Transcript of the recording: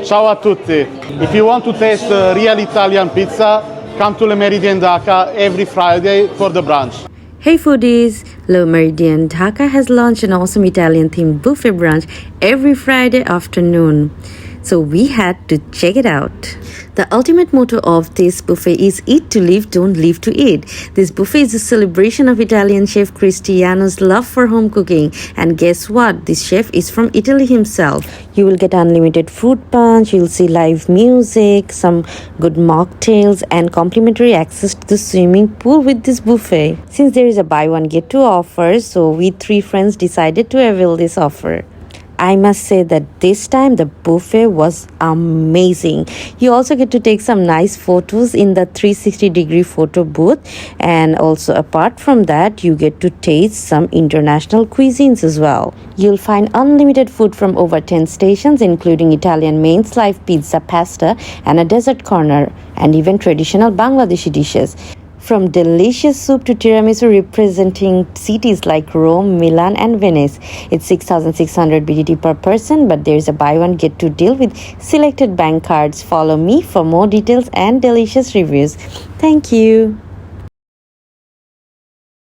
Ciao a tutti. If you want to taste real Italian pizza, come to the Méridien Dhaka every Friday for the brunch. Hey foodies! Méridien Dhaka has launched an awesome Italian-themed buffet brunch every Friday afternoon. So we had to check it out. The ultimate motto of this buffet is eat to live, don't live to eat. This buffet is a celebration of Italian chef Cristiano's love for home cooking. And guess what? This chef is from Italy himself. You will get unlimited fruit punch, you'll see live music, some good mocktails, and complimentary access to the swimming pool with this buffet. Since there is a buy one get two offer, so we three friends decided to avail this offer. I must say that this time the buffet was amazing. You also get to take some nice photos in the 360-degree photo booth, and also apart from that you get to taste some international cuisines as well. You'll find unlimited food from over 10 stations, including Italian mains, live pizza, pasta, and a dessert corner, and even traditional Bangladeshi dishes. From delicious soup to tiramisu representing cities like Rome, Milan and Venice. It's 6,600 BDT per person, but there's a buy one get two deal with selected bank cards. Follow me for more details and delicious reviews. Thank you.